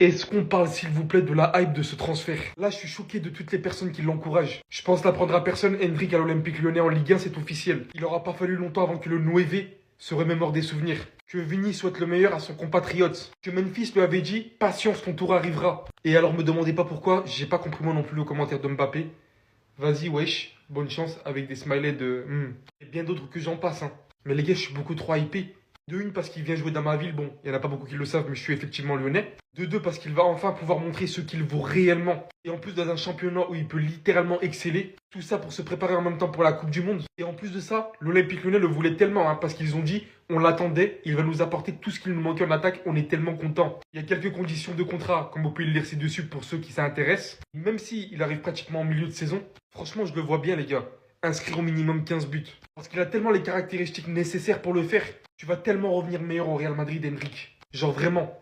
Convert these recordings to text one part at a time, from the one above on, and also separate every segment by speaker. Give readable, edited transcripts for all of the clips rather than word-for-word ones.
Speaker 1: Est-ce qu'on parle, s'il vous plaît, de la hype de ce transfert? Là, je suis choqué de toutes les personnes qui l'encouragent. Je pense l'apprendre à personne, Endrick à l'Olympique Lyonnais en Ligue 1, c'est officiel. Il aura pas fallu longtemps avant que le Nueve se remémore des souvenirs. Que Vini souhaite le meilleur à son compatriote. Que Memphis lui avait dit, patience, ton tour arrivera. Et alors, me demandez pas pourquoi, j'ai pas compris moi non plus le commentaire de Mbappé. Vas-y, wesh, bonne chance, avec des smileys de et bien d'autres que j'en passe, hein. Mais les gars, je suis beaucoup trop hypé. De une, parce qu'il vient jouer dans ma ville, bon, il n'y en a pas beaucoup qui le savent, mais je suis effectivement lyonnais. De deux, parce qu'il va enfin pouvoir montrer ce qu'il vaut réellement. Et en plus, dans un championnat où il peut littéralement exceller, tout ça pour se préparer en même temps pour la Coupe du Monde. Et en plus de ça, l'Olympique Lyonnais le voulait tellement, hein, parce qu'ils ont dit, on l'attendait, il va nous apporter tout ce qu'il nous manquait en attaque, on est tellement content. Il y a quelques conditions de contrat, comme vous pouvez le lire ci-dessus pour ceux qui s'intéressent. Même s'il arrive pratiquement en milieu de saison, franchement, je le vois bien, les gars. Inscrire au minimum 15 buts. Parce qu'il a tellement les caractéristiques nécessaires pour le faire. Tu vas tellement revenir meilleur au Real Madrid, Enrique. Genre vraiment,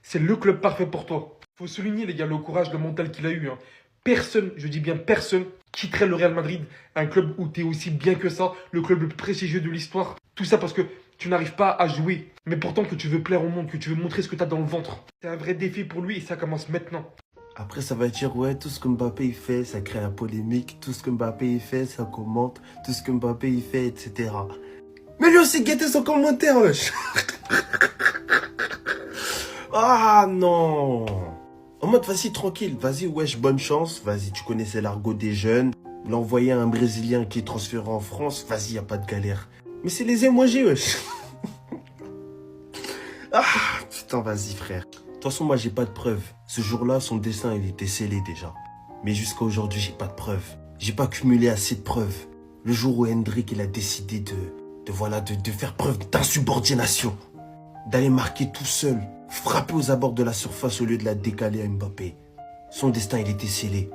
Speaker 1: c'est le club parfait pour toi. Faut souligner, les gars, le courage, le mental qu'il a eu, hein. Personne, je dis bien personne, quitterait le Real Madrid, un club où tu es aussi bien que ça, le club le plus prestigieux de l'histoire. Tout ça parce que tu n'arrives pas à jouer, mais pourtant que tu veux plaire au monde, que tu veux montrer ce que tu as dans le ventre. C'est un vrai défi pour lui et ça commence maintenant.
Speaker 2: Après, ça va dire, ouais, tout ce que Mbappé il fait, ça crée la polémique. Tout ce que Mbappé il fait, ça commente. Tout ce que Mbappé il fait, etc. Mais lui aussi, guettez son commentaire, wesh. Ah non. En mode, vas-y, tranquille. Vas-y, wesh, bonne chance. Vas-y, tu connaissais l'argot des jeunes. L'envoyer à un Brésilien qui est transféré en France. Vas-y, y a pas de galère. Mais c'est les émojis, wesh. Ah, putain, vas-y, frère. De toute façon, moi, j'ai pas de preuves. Ce jour-là, son destin, il était scellé déjà. Mais jusqu'à aujourd'hui, j'ai pas de preuves. J'ai pas cumulé assez de preuves. Le jour où Endrick, il a décidé de faire preuve d'insubordination. D'aller marquer tout seul. Frapper aux abords de la surface au lieu de la décaler à Mbappé. Son destin, il était scellé.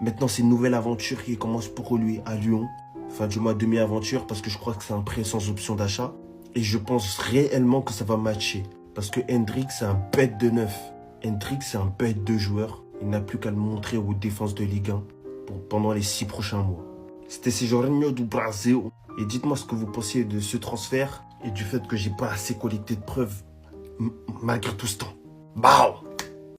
Speaker 2: Maintenant, c'est une nouvelle aventure qui commence pour lui à Lyon. Enfin, du moins, demi-aventure, parce que je crois que c'est un prêt sans option d'achat. Et je pense réellement que ça va matcher. Parce que Endrick, c'est un bête de neuf. Endrick, c'est un bête de joueur. Il n'a plus qu'à le montrer aux défenses de Ligue 1 pendant les 6 prochains mois. C'était Jorginho do Brasil. Et dites-moi ce que vous pensiez de ce transfert et du fait que j'ai pas assez collecté de preuves malgré tout ce temps. Bao!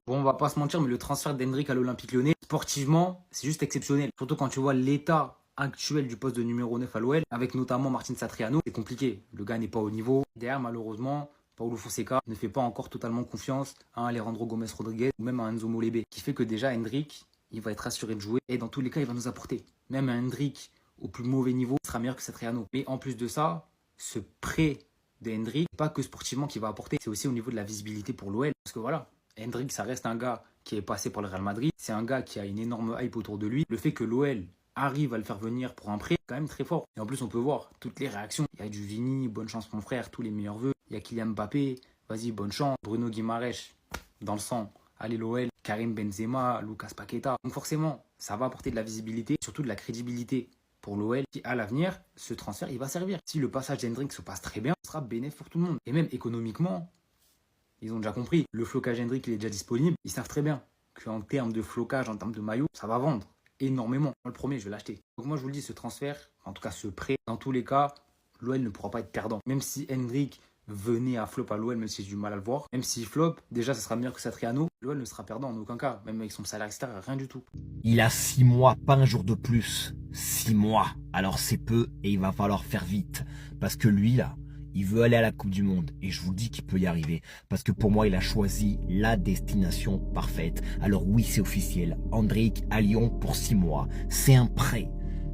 Speaker 3: Bon, on va pas se mentir, mais le transfert d'Endrick à l'Olympique Lyonnais, sportivement, c'est juste exceptionnel. Surtout quand tu vois l'état actuel du poste de numéro 9 à l'OL, avec notamment Martin Satriano, c'est compliqué. Le gars n'est pas au niveau. Derrière, malheureusement, Paulo Fonseca ne fait pas encore totalement confiance à Alejandro Gomez Rodriguez ou même à Enzo Molebe, qui fait que déjà Endrick, il va être assuré de jouer et dans tous les cas, il va nous apporter. Même un Endrick au plus mauvais niveau sera meilleur que Satriano. Mais en plus de ça, ce prêt de Endrick, pas que sportivement qu'il va apporter, c'est aussi au niveau de la visibilité pour l'OL. Parce que voilà, Endrick, ça reste un gars qui est passé par le Real Madrid. C'est un gars qui a une énorme hype autour de lui. Le fait que l'OL arrive à le faire venir pour un prêt, quand même très fort. Et en plus, on peut voir toutes les réactions. Il y a du Vini, bonne chance mon frère, tous les meilleurs vœux. Il y a Kylian Mbappé, vas-y, bonne chance. Bruno Guimaraes, dans le sang, allez l'OL. Karim Benzema, Lucas Paqueta. Donc forcément, ça va apporter de la visibilité, surtout de la crédibilité pour l'OL. Qui à l'avenir, ce transfert, il va servir. Si le passage d'Endrick se passe très bien, ce sera bénéfique pour tout le monde. Et même économiquement, ils ont déjà compris. Le flocage Endrick, il est déjà disponible. Ils savent très bien qu'en termes de flocage, en termes de maillot, ça va vendre énormément. Moi, le premier, je vais l'acheter. Donc moi, je vous le dis, ce transfert, en tout cas ce prêt, dans tous les cas, l'OL ne pourra pas être perdant. Même si Endrick venait à flop à l'OL, même si j'ai du mal à le voir. Même s'il flop, déjà, ça sera meilleur que Satriano. L'OL ne sera perdant en aucun cas. Même avec son salaire extérieur, rien du tout.
Speaker 4: Il a 6 mois, pas un jour de plus. 6 mois. Alors c'est peu et il va falloir faire vite. Parce que lui, là, il veut aller à la Coupe du Monde. Et je vous dis qu'il peut y arriver. Parce que pour moi, il a choisi la destination parfaite. Alors oui, c'est officiel. Endrick à Lyon pour 6 mois. C'est un prêt.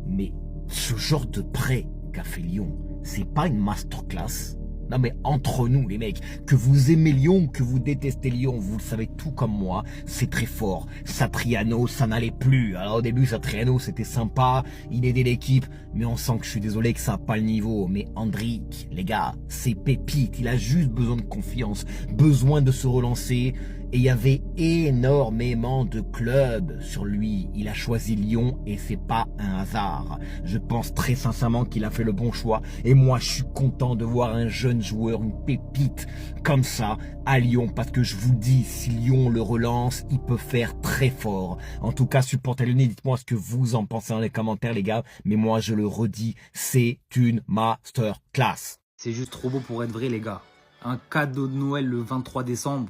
Speaker 4: Mais ce genre de prêt qu'a fait Lyon, c'est pas une masterclass. Non mais entre nous les mecs, que vous aimez Lyon, que vous détestez Lyon, vous le savez tout comme moi, c'est très fort. Satriano, ça n'allait plus. Alors au début, Satriano, c'était sympa, il aidait l'équipe, mais on sent que je suis désolé que ça n'a pas le niveau. Mais Endrick, les gars, c'est pépite, il a juste besoin de confiance, besoin de se relancer. Et il y avait énormément de clubs sur lui. Il a choisi Lyon et c'est pas un hasard. Je pense très sincèrement qu'il a fait le bon choix. Et moi, je suis content de voir un jeune joueur, une pépite comme ça à Lyon. Parce que je vous dis, si Lyon le relance, il peut faire très fort. En tout cas, supporters lyonnais, dites-moi ce que vous en pensez dans les commentaires, les gars. Mais moi, je le redis, c'est une masterclass.
Speaker 3: C'est juste trop beau pour être vrai, les gars. Un cadeau de Noël le 23 décembre.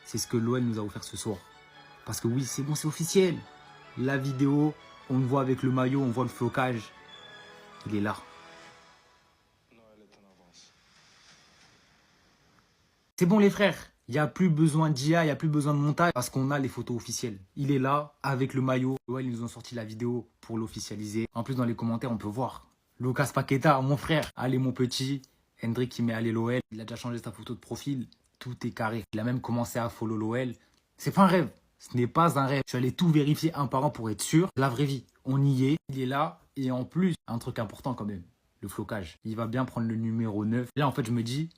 Speaker 3: c'est ce que l'OL nous a offert ce soir. Parce que oui, c'est bon, c'est officiel. La vidéo, on le voit avec le maillot, on voit le flocage. Il est là. C'est bon les frères, il n'y a plus besoin d'IA, il n'y a plus besoin de montage parce qu'on a les photos officielles. Il est là avec le maillot. Ouais, ils nous ont sorti la vidéo pour l'officialiser. En plus, dans les commentaires, on peut voir Lucas Paqueta, mon frère. Allez mon petit, Hendrik qui met allez l'OL. Il a déjà changé sa photo de profil. Tout est carré. Il a même commencé à follow l'OL. C'est pas un rêve. Ce n'est pas un rêve. Je suis allé tout vérifier un par un pour être sûr. La vraie vie, on y est. Il est là. Et en plus, un truc important quand même, le flocage. Il va bien prendre le numéro 9. Là, en fait, je me dis...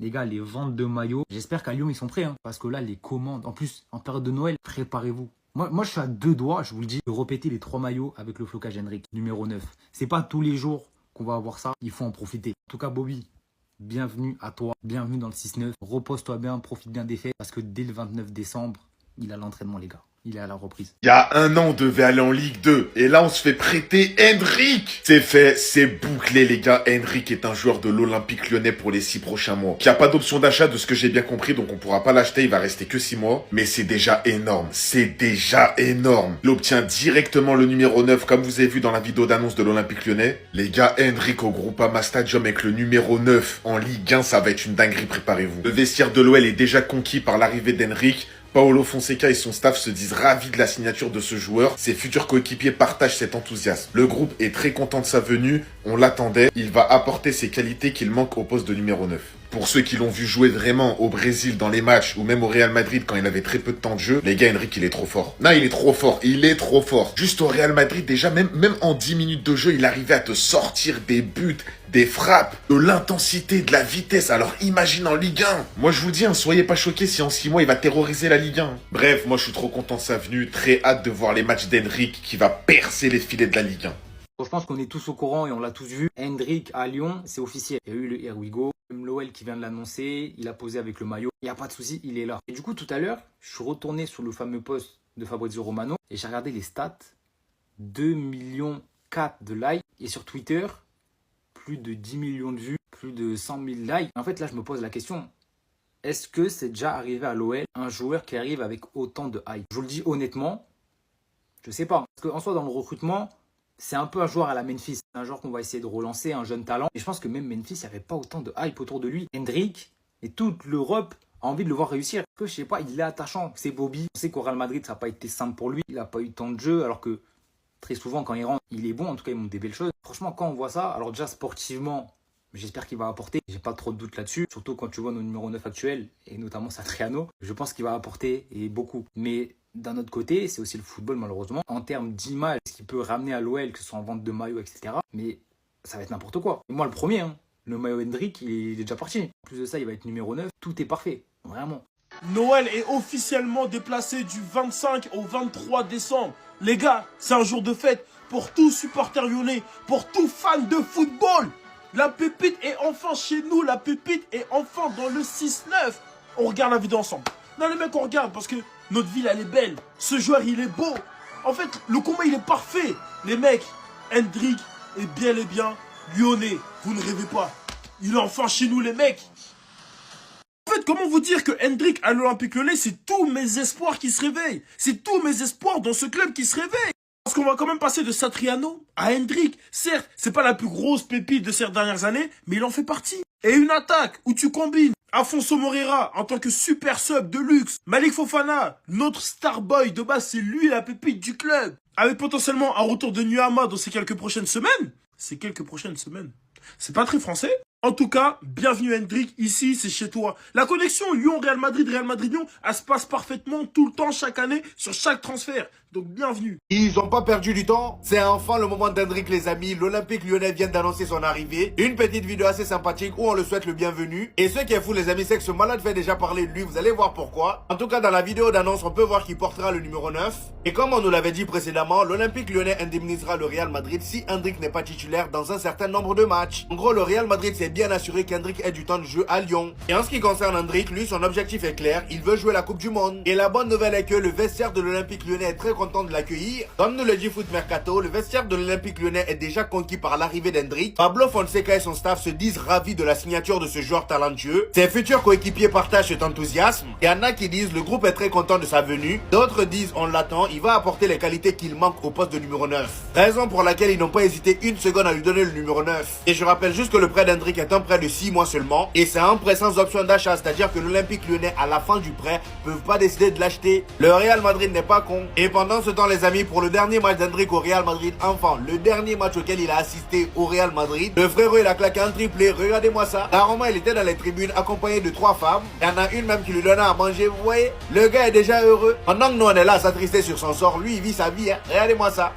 Speaker 3: Les gars, les ventes de maillots, j'espère qu'à Lyon, ils sont prêts. Hein, parce que là, les commandes, en plus, en période de Noël, préparez-vous. Moi, je suis à 2 doigts, je vous le dis, de répéter les 3 maillots avec le flocage Hendrik, numéro 9. C'est pas tous les jours qu'on va avoir ça, il faut en profiter. En tout cas, Bobby, bienvenue à toi, bienvenue dans le 6-9. Repose-toi bien, profite bien des fêtes, parce que dès le 29 décembre, il a l'entraînement, les gars. Il est à la reprise.
Speaker 5: Il y a 1 an, on devait aller en Ligue 2. Et là, on se fait prêter Hendrik. C'est fait, c'est bouclé, les gars. Hendrik est un joueur de l'Olympique Lyonnais pour les 6 prochains mois. Il n'y a pas d'option d'achat de ce que j'ai bien compris, donc on pourra pas l'acheter. Il va rester que 6 mois. Mais c'est déjà énorme. C'est déjà énorme. Il obtient directement le numéro 9, comme vous avez vu dans la vidéo d'annonce de l'Olympique Lyonnais. Les gars, Hendrik au Groupama Stadium avec le numéro 9 en Ligue 1, ça va être une dinguerie, préparez-vous. Le vestiaire de l'OL est déjà conquis par l'arrivée d'Hendrik. Paolo Fonseca et son staff se disent ravis de la signature de ce joueur. Ses futurs coéquipiers partagent cet enthousiasme. Le groupe est très content de sa venue, on l'attendait. Il va apporter ses qualités qu'il manque au poste de numéro 9. Pour ceux qui l'ont vu jouer vraiment au Brésil dans les matchs ou même au Real Madrid quand il avait très peu de temps de jeu, les gars, Hendrik, il est trop fort. Non, il est trop fort, il est trop fort. Juste au Real Madrid, déjà, même en 10 minutes de jeu, il arrivait à te sortir des buts, des frappes, de l'intensité, de la vitesse. Alors imagine en Ligue 1. Moi, je vous dis, hein, soyez pas choqués si en 6 mois, il va terroriser la Ligue 1. Bref, moi, je suis trop content de sa venue. Très hâte de voir les matchs d'Hendrik qui va percer les filets de la Ligue 1.
Speaker 3: Je pense qu'on est tous au courant et on l'a tous vu. Hendrik à Lyon, c'est officiel. Il y a eu le Here We Go. Même l'OL qui vient de l'annoncer. Il a posé avec le maillot. Il n'y a pas de souci, il est là. Et du coup, tout à l'heure, je suis retourné sur le fameux post de Fabrizio Romano et j'ai regardé les stats. 2,4 millions de likes. Et sur Twitter, plus de 10 millions de vues, plus de 100 000 likes. En fait, là, je me pose la question. Est-ce que c'est déjà arrivé à l'OL un joueur qui arrive avec autant de hype? Je vous le dis honnêtement, je sais pas. Parce qu'en soi, dans le recrutement, c'est un peu un joueur à la Memphis. C'est un joueur qu'on va essayer de relancer, un jeune talent. Et je pense que même Memphis, il n'y avait pas autant de hype autour de lui. Hendrik et toute l'Europe a envie de le voir réussir. Parce que je sais pas, il est attachant. C'est Bobby. On sait qu'au Real Madrid, ça n'a pas été simple pour lui. Il n'a pas eu tant de jeu, alors que très souvent, quand il rentre, il est bon. En tout cas, il montre des belles choses. Franchement, quand on voit ça, alors déjà sportivement, j'espère qu'il va apporter. J'ai pas trop de doute là-dessus. Surtout quand tu vois nos numéros 9 actuels, et notamment Satriano. Je pense qu'il va apporter, et beaucoup. Mais d'un autre côté, c'est aussi le football, malheureusement. En termes d'image, ce qu'il peut ramener à l'OL, que ce soit en vente de maillots, etc. Mais ça va être n'importe quoi. Et moi, le premier, hein, le maillot Hendrik, il est déjà parti. En plus de ça, il va être numéro 9. Tout est parfait. Vraiment.
Speaker 6: Noël est officiellement déplacé du 25 au 23 décembre. Les gars, c'est un jour de fête pour tout supporter lyonnais, pour tout fan de football. La pépite est enfin chez nous, la pépite est enfin dans le 6-9. On regarde la vidéo ensemble. Non les mecs, on regarde parce que notre ville, elle est belle. Ce joueur, il est beau. En fait, le combat, il est parfait. Les mecs, Hendrik est bien et bien lyonnais. Vous ne rêvez pas. Il est enfin chez nous, les mecs. En fait, comment vous dire que Hendrik à l'Olympique Lyonnais, c'est tous mes espoirs qui se réveillent. C'est tous mes espoirs dans ce club qui se réveille. Parce qu'on va quand même passer de Satriano à Hendrik. Certes, c'est pas la plus grosse pépite de ces dernières années, mais il en fait partie. Et une attaque où tu combines Afonso Moreira en tant que super sub de luxe. Malik Fofana, notre star boy de base, c'est lui la pépite du club. Avec potentiellement un retour de Nuama dans ces quelques prochaines semaines. Ces quelques prochaines semaines. C'est pas très français. En tout cas, bienvenue Hendrik, ici c'est chez toi. La connexion Lyon-Real Madrid-Lyon, elle se passe parfaitement tout le temps, chaque année, sur chaque transfert. Donc bienvenue.
Speaker 7: Ils ont pas perdu du temps. C'est enfin le moment d'Hendrik les amis. L'Olympique Lyonnais vient d'annoncer son arrivée. Une petite vidéo assez sympathique où on le souhaite le bienvenu. Et ce qui est fou les amis, c'est que ce malade fait déjà parler de lui. Vous allez voir pourquoi. En tout cas dans la vidéo d'annonce, on peut voir qu'il portera le numéro 9. Et comme on nous l'avait dit précédemment, l'Olympique Lyonnais indemnisera le Real Madrid si Hendrik n'est pas titulaire dans un certain nombre de matchs. En gros, le Real Madrid s'est bien assuré qu'Hendrick ait du temps de jeu à Lyon. Et en ce qui concerne Hendrick, lui, son objectif est clair, il veut jouer la Coupe du Monde. Et la bonne nouvelle est que le vestiaire de l'Olympique Lyonnais est très content de l'accueillir. Comme nous le dit Foot Mercato, le vestiaire de l'Olympique Lyonnais est déjà conquis par l'arrivée d'Hendrick. Pablo Fonseca et son staff se disent ravis de la signature de ce joueur talentueux. Ses futurs coéquipiers partagent cet enthousiasme. Il y en a qui disent le groupe est très content de sa venue. D'autres disent on l'attend, il va apporter les qualités qu'il manque au poste de numéro 9. Raison pour laquelle ils n'ont pas hésité une seconde à lui donner le numéro 9. Et je rappelle juste que le prêt d'Hendrick est un prêt de 6 mois seulement. Et c'est un prêt sans option d'achat, c'est-à-dire que l'Olympique Lyonnais à la fin du prêt peuvent pas décider de l'acheter. Le Real Madrid n'est pas con. Et pendant ce temps les amis, pour le dernier match d'Hendrick au Real Madrid, enfin le dernier match auquel il a assisté au Real Madrid, le frérot il a claqué un triplé, regardez-moi ça. Rarement il était dans les tribunes accompagné de 3 femmes. Il y en a une même qui lui donnait à manger, vous voyez. Le gars est déjà heureux. Pendant que nous on est là à s'attrister sur son sort, lui il vit sa vie, hein. Regardez-moi ça.